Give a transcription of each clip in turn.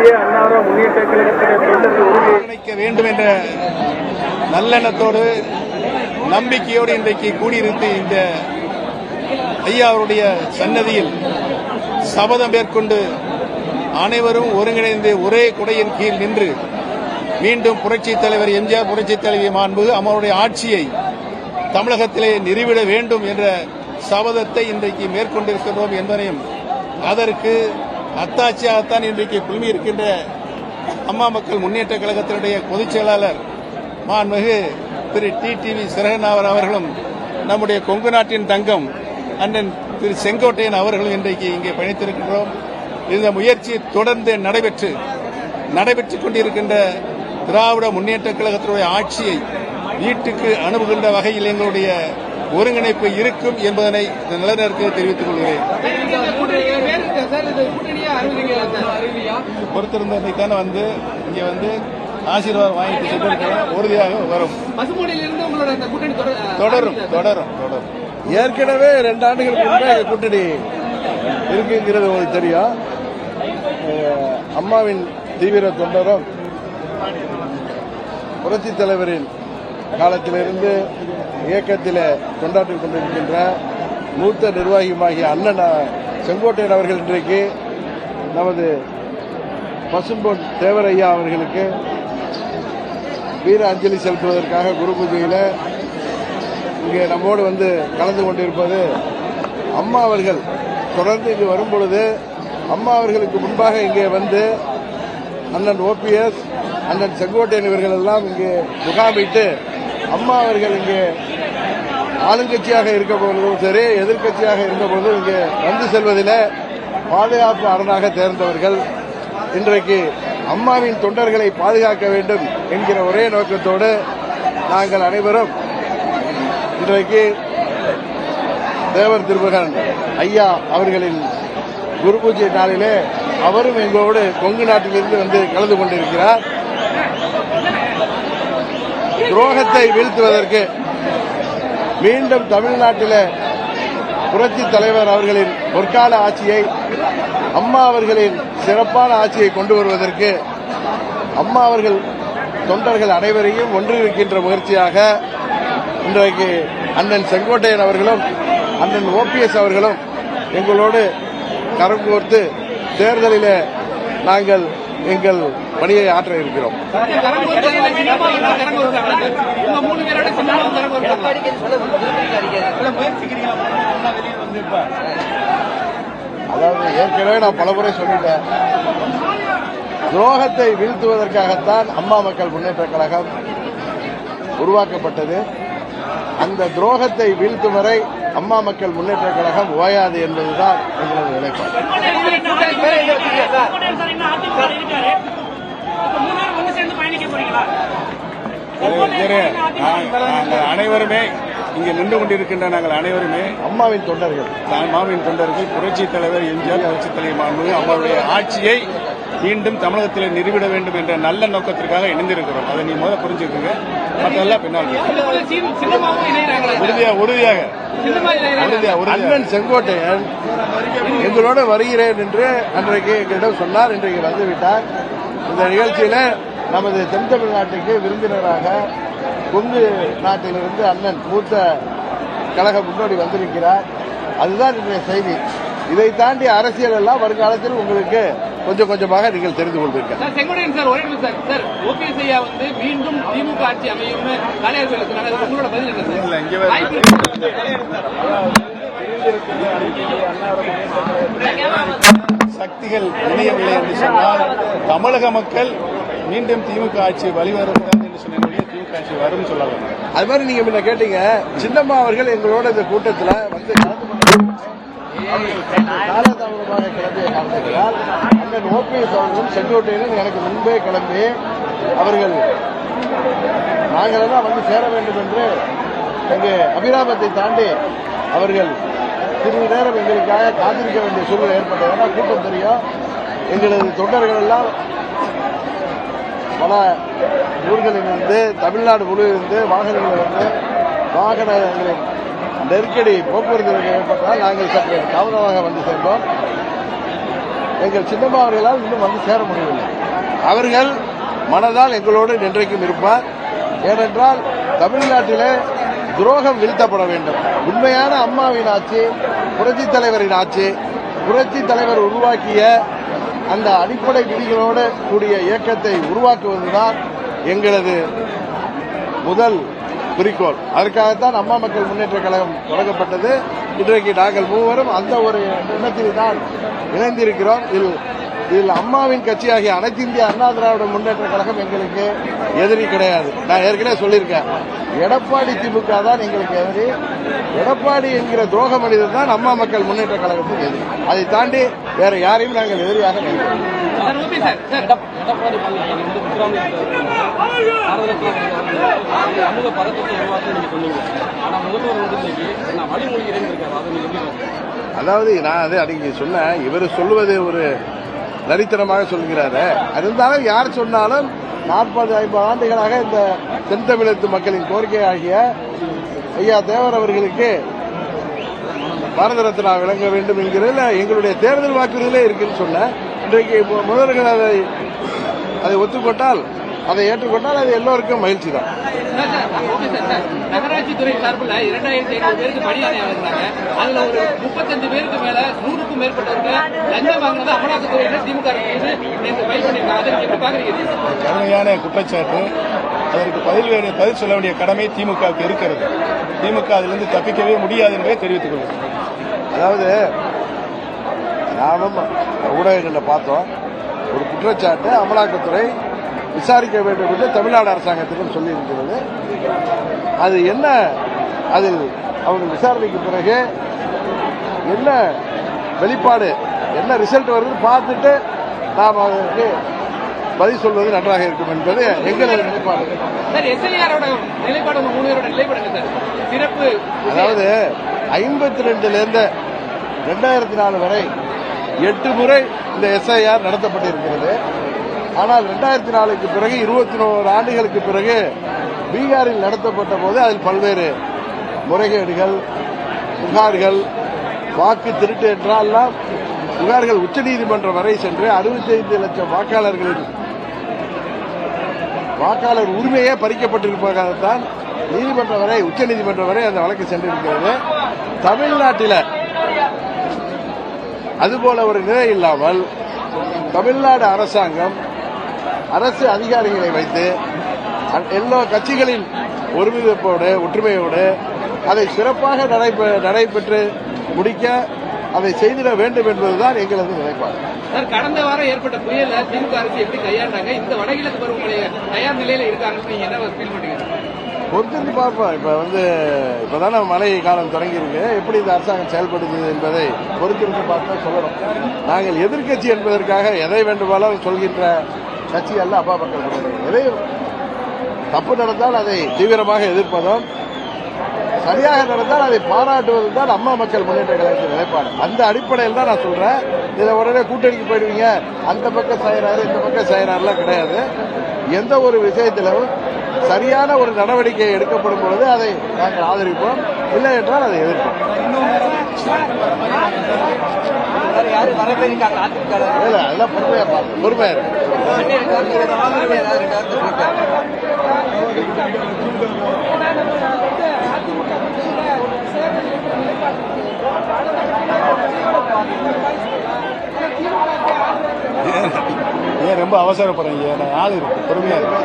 இந்திய அண்ணா முன்னேற்ற கழகத்தினுடைய தொண்டர்கள் ஒருங்கிணைக்க வேண்டும் என்ற நல்லெண்ணத்தோடு நம்பிக்கையோடு இன்றைக்கு கூடியிருந்து இந்த ஐயா அவருடைய சன்னதியில் சபதம் மேற்கொண்டு அனைவரும் ஒருங்கிணைந்து ஒரே குடையின் கீழ் நின்று மீண்டும் புரட்சித் தலைவர் எம்ஜிஆர் புரட்சித் தலைவி மாண்புமிகு அவருடைய ஆட்சியை தமிழகத்திலே நிறுவிட வேண்டும் என்ற சபதத்தை இன்றைக்கு மேற்கொண்டிருக்கிறோம் என்பதையும் அதற்கு அத்தாட்சியாகத்தான் இன்றைக்கு குழுமியிருக்கின்ற அம்மா மக்கள் முன்னேற்ற கழகத்தினுடைய பொதுச் செயலாளர் மாண்புமிகு திரு டிடிவி சிறகனாவர் அவர்களும் நம்முடைய கொங்கு நாட்டின் தங்கம் அண்ணன் திரு செங்கோட்டையன் அவர்களும் இன்றைக்கு இங்கே பயணித்திருக்கின்றோம். இந்த முயற்சி தொடர்ந்து நடைபெற்றுக் கொண்டிருக்கின்ற திராவிட முன்னேற்ற கழகத்தினுடைய ஆட்சியை வீட்டுக்கு அனுப்புகின்ற வகையில் எங்களுடைய ஒருங்கிணைப்பு இருக்கும் என்பதனை இந்த நிலைநடுக்க தெரிவித்துக் கொள்கிறேன். பொறுத்திருந்ததைத்தான வந்து இங்கே வந்து ஆசீர்வாதம் வாங்கிட்டு சென்றிருக்கிறோம். உறுதியாக வரும், தொடரும். ஏற்கனவே 2 ஆண்டுகளுக்கு முன்பே கூட்டணி இருக்குங்கிறது உங்களுக்கு தெரியும். அம்மாவின் தீவிர தொண்டரும் புரட்சித் தலைவரின் காலத்திலிருந்து இயக்கத்தில் கொண்டாற்றிக் கொண்டிருக்கின்ற மூத்த நிர்வாகியுமாகிய அண்ணன் செங்கோட்டையன் அவர்கள் இன்றைக்கு நமது பசும்பொன் தேவரையா அவர்களுக்கு வீர அஞ்சலி செலுத்துவதற்காக குரு பூஜையில் இங்கே நம்மோடு வந்து கலந்து கொண்டிருப்பது அம்மா அவர்கள் தொடர்ந்து இங்கு வரும்பொழுது அம்மா அவர்களுக்கு முன்பாக இங்கே வந்து அண்ணன் OPS அண்ணன் செங்கோட்டையன் இவர்கள் எல்லாம் இங்கே முகாமிட்டு அம்மா அவர்கள் இங்கே ஆளுங்கட்சியாக இருக்க பொழுதும் சரி எதிர்கட்சியாக இருந்த பொழுதும் இங்கே வந்து செல்வதில் பாதுகாப்பு அரணாக தேர்ந்தவர்கள். இன்றைக்கு அம்மாவின் தொண்டர்களை பாதுகாக்க வேண்டும் என்கிற ஒரே நோக்கத்தோடு நாங்கள் அனைவரும் இன்றைக்கு தேவர் திருமகன் ஐயா அவர்களின் குரு பூஜை நாளிலே அவரும் எங்களோடு கொங்கு நாட்டிலிருந்து வந்து கலந்து கொண்டிருக்கிறார். துரோகத்தை வீழ்த்துவதற்கு மீண்டும் தமிழ்நாட்டில் புரட்சித் தலைவர் அவர்களின் பொற்கால ஆட்சியை அம்மா அவர்களின் சிறப்பான ஆட்சியை கொண்டு வருவதற்கு அம்மா அவர்கள் தொண்டர்கள் அனைவரையும் ஒன்றிருக்கின்ற முயற்சியாக இன்றைக்கு அண்ணன் செங்கோட்டையன் அவர்களும் அண்ணன் OPS அவர்களும் எங்களோடு கரம் கோர்த்து தேர்தலில் நாங்கள் எங்கள் பணியை ஆற்ற இருக்கிறோம். அதாவது ஏற்கனவே நான் பலமுறை சொல்லிட்டேன், துரோகத்தை வீழ்த்துவதற்காகத்தான் அம்மா மக்கள் முன்னேற்ற கழகம் உருவாக்கப்பட்டது. அந்த துரோகத்தை வீழ்த்தும் வரை அம்மா மக்கள் முன்னேற்ற கழகம் ஓயாது என்பதுதான் எங்களது நிலைப்பாடு. அனைவருமே இங்கே நின்று கொண்டிருக்கின்ற நாங்கள் அனைவருமே அம்மாவின் தொண்டர்கள் புரட்சித் தலைவர் எம்ஜிஆர் புரட்சித் தலைவர் மாண்புமிகு அவருடைய ஆட்சியை மீண்டும் தமிழகத்தில் நிறுவிட வேண்டும் என்ற நல்ல நோக்கத்திற்காக இணைந்திருக்கிறோம். அதை நீ முதல்ல புரிஞ்சுக்கோங்க, மற்றெல்லாம் பின்னால் உறுதியாக அண்ணன் செங்கோட்டையன் எங்களோடு வருகிறேன் என்று அன்றைக்கு எங்களிடம் சொன்னார். இன்றைக்கு வந்துவிட்டார். இந்த நிகழ்ச்சியில நமது தென் தமிழ்நாட்டுக்கு விருந்தினராக கொங்கு நாட்டிலிருந்து அண்ணன் மூத்த கழக முன்னோடி வந்திருக்கிறார். அதுதான் இன்றைய செய்தி. இதை தாண்டி அரசியல் எல்லாம் வருங்காலத்தில் உங்களுக்கு கொஞ்சம் கொஞ்சமாக நீங்கள் தெரிந்து கொள்வீர்கள். செங்கோட்டையன் சார், ஒரே நிமிஷம் சார், OPS ஐயா வந்து மீண்டும் திமுக ஆட்சி அமையும் உங்களோட பதில் என்ன சார்? சக்திகள் இணையவில்லை என்று சொன்னால் தமிழக மக்கள் மீண்டும் திமுக ஆட்சி வழிவரக்கூடாது என்று சொன்ன திமுக ஆட்சி வரும் சொல்லலாம். அது மாதிரி நீங்க முன்ன கேட்டீங்க, சின்னம்மா அவர்கள் எங்களோட இந்த கூட்டத்தில் வந்து காலதாமதமாக கிளம்பிய காரணத்தினால் அண்ணன் OPS அவர்களும் செங்கோட்டையனும் எனக்கு முன்பே கிளம்பி அவர்கள் நாங்களெல்லாம் வந்து சேர வேண்டும் என்று இங்கே அபிராமத்தை தாண்டி அவர்கள் சிறிது நேரம் எங்களுக்காக காத்திருக்க வேண்டிய சூழ்நிலை ஏற்பட்டது. ஏன்னா கூட்டம் தெரியும், எங்களது தொண்டர்கள் எல்லாம் பல ஊர்களிலிருந்து தமிழ்நாடு முழுவதிலிருந்து வாகனங்களில் வந்து வாகனங்களின் நெருக்கடி போக்குவரத்து ஏற்பட்டால் நாங்கள் சற்று தாமதமாக வந்து சேர்ந்தோம். எங்கள் சின்னம்மா அவர்களால் இன்னும் வந்து சேர முடியவில்லை. அவர்கள் மனதால் எங்களோடு என்றைக்கும் இருப்பார். ஏனென்றால் தமிழ்நாட்டிலே துரோகம் வீழ்த்தப்பட வேண்டும். உண்மையான அம்மாவின் ஆட்சி, புரட்சித் தலைவரின் ஆட்சி, புரட்சித் தலைவர் உருவாக்கிய அந்த அடிப்படை விதிகளோடு கூடிய இயக்கத்தை உருவாக்குவதுதான் எங்களது முதல் குறிக்கோள். அதற்காகத்தான் அம்மா மக்கள் முன்னேற்ற கழகம் தொடங்கப்பட்டது. இன்றைக்கு நாங்கள் மூவரும் அந்த ஒரு எண்ணத்தில் தான் இணைந்திருக்கிறோம். இதில் அம்மாவின் கட்சியாகிய அனைத்து இந்திய அண்ணா திராவிட முன்னேற்ற கழகம் எங்களுக்கு எதிரி கிடையாது. நான் ஏற்கனவே சொல்லியிருக்கேன், எடப்பாடி திமுக தான் எங்களுக்கு எதிரி. எடப்பாடி என்கிற துரோக மனிதர் தான் அம்மா மக்கள் முன்னேற்ற கழகத்துக்கு எதிரி. அதை தாண்டி வேற யாரையும் நாங்கள் எதிரியாக நினைக்கிறோம். எடப்பாடி சமூக பதற்றத்தை உருவாக்க நீங்க சொன்னீங்க. ஆனா முதல்வர் வந்து இன்னைக்கு நான் வழிமொழிகிறேன்னு இருக்காரு. அதை நீங்க எப்படி? அதாவது நான் அதை அன்னைக்கு சொன்னேன், இவர் சொல்லுவது ஒரு நரித்தனமாக சொல்கிறாரு. அது இருந்தாலும் யார் சொன்னாலும் 40-50 ஆண்டுகளாக இந்த தென் தமிழகத்து மக்களின் கோரிக்கை ஆகிய ஐயா தேவர் அவர்களுக்கு பாரத ரத்னா விளங்க வேண்டும் என்கிறதுல எங்களுடைய தேர்தல் வாக்குறுதியிலே இருக்குன்னு சொன்னேன். இன்றைக்கு முதல்வர்கள் அதை ஒத்துக்கொண்டால், அதை ஏற்றுக்கொண்டால் அது எல்லோருக்கும் மகிழ்ச்சி தான். நகராட்சி துறை சார்பில் 2500 பேருக்கு பணியாளி வழங்குறாங்க. அதுல ஒரு 35 பேருக்கு மேல 100க்கும் மேற்பட்டவர்கள் லஞ்சம் வாங்கினது அமலாக்கத்துறையினர் திமுக நேற்று ஃபைல் பண்ணிருக்காங்க. அதை எப்படி பாக்குறீங்க? கடுமையான குற்றச்சாட்டு. அதற்கு பதில் சொல்ல வேண்டிய கடமை திமுகவுக்கு இருக்கிறது. திமுக அதிலிருந்து தப்பிக்கவே முடியாது என்பதை தெரிவித்துக் கொள்கிறேன். அதாவது நாமும் ஊடகங்களில் பார்த்தோம், ஒரு குற்றச்சாட்டு அமலாக்கத்துறை விசாரிக்க வேண்டும் என்று தமிழ்நாடு அரசாங்கத்திடம் சொல்லியிருக்கிறது. அது என்ன, அதில் அவர்கள் விசாரணைக்கு பிறகு என்ன வெளிப்பாடு, என்ன ரிசல்ட் வருது பார்த்துட்டு நாம் அதற்கு பதில் சொல்வது நன்றாக இருக்கும் என்பது எங்களது நிலைப்பாடு. அதாவது 52 2004 வரை 8 முறை இந்த எஸ்ஐஆர் நடத்தப்பட்டிருக்கிறது. ஆனால் 2004க்கு பிறகு 21 ஆண்டுகளுக்கு பிறகு பீகாரில் நடத்தப்பட்ட போது அதில் பல்வேறு முறைகேடுகள், புகார்கள், வாக்கு திருட்டு என்றெல்லாம் புகார்கள் உச்சநீதிமன்றம் வரை சென்று 65 லட்சம் வாக்காளர் உரிமையே பறிக்கப்பட்டிருப்பதாகத்தான் நீதிமன்றம் வரை, உச்சநீதிமன்றம் வரை அந்த வழக்கு சென்றிருக்கிறது. தமிழ்நாட்டில் அதுபோல ஒரு நிலை இல்லாமல் தமிழ்நாடு அரசாங்கம் அரசு அதிகாரிகளை வைத்து எல்லா கட்சிகளின் ஒருமிதப்போடு ஒற்றுமையோடு அதை சிறப்பாக நடைபெற்று முடிக்க அதை செய்திட வேண்டும் என்பதுதான் எங்களது நிலைப்பாடு. கடந்த வாரம் ஏற்பட்ட புயல திமுக அரசு எப்படி கையாண்டாங்க? இந்த வடகிழக்கு பருவமழை தயார் நிலையில இருக்காங்க. நீங்க என்ன ஃபீல் பண்றீங்க? பொறுத்து பார்ப்போம். இப்பதானே மழை காலம் தொடங்கியிருக்கு, எப்படி இந்த அரசாங்கம் செயல்படுது என்பதை பொறுத்திருந்து பார்த்தா சொல்லணும். நாங்கள் எதிர்கட்சி என்பதற்காக எதை வேண்டுமானாலும் சொல்கின்ற கட்சி அல்ல அப்பா மக்கள். எதை தப்பு நடந்தால் அதை தீவிரமாக எதிர்ப்பதும், சரியாக நடந்தால் அதை பாராட்டுவதும் தான் அம்மா மக்கள் முன்னேற்ற கழகத்தின் நிலைப்பாடு. அந்த அடிப்படையில் தான் நான் சொல்றேன். இதை உடனே கூட்டணிக்கு போயிடுவீங்க, அந்த பக்கம் செய்யறாரு இந்த பக்கம் செய்யறாருலாம் கிடையாது. எந்த ஒரு விஷயத்திலும் சரியான ஒரு நடவடிக்கை எடுக்கப்படும் பொழுது அதை நாங்கள் ஆதரிப்போம், இல்லை என்றால் அதை எதிர்ப்போம். அதெல்லாம் பொறுமையா பார்ப்போம், பொறுமையா இருக்கு. ஏன் ரொம்ப அவசரப்படுறீங்க? ஆள் இருக்கு, பொறுமையா இருக்கு.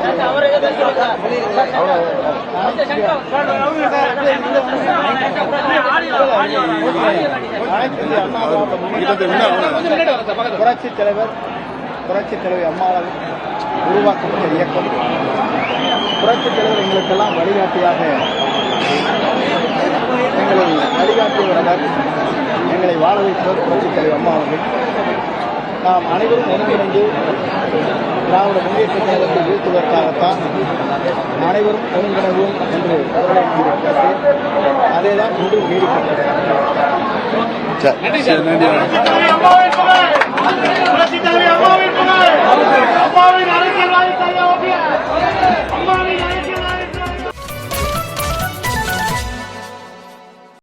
புரட்சித் தலைவர் அம்மாவால் உருவாக்கப்பட்ட இயக்கம். புரட்சித் தலைவர் எங்களுக்கெல்லாம் வழிகாட்டியாக எங்களை வழிகாட்டியவர், எங்களை வாழ வைத்தவர் புரட்சித் தலைவர் அம்மா அவர்கள். நாம் அனைவரும் ஒருங்கிணைந்து திராவிட முன்னேற்ற கழகத்தை வீழ்த்துவதற்காகத்தான் அனைவரும் ஒருங்கிணைவோம் என்று அதேதான் இன்று நீடிக்கிறது.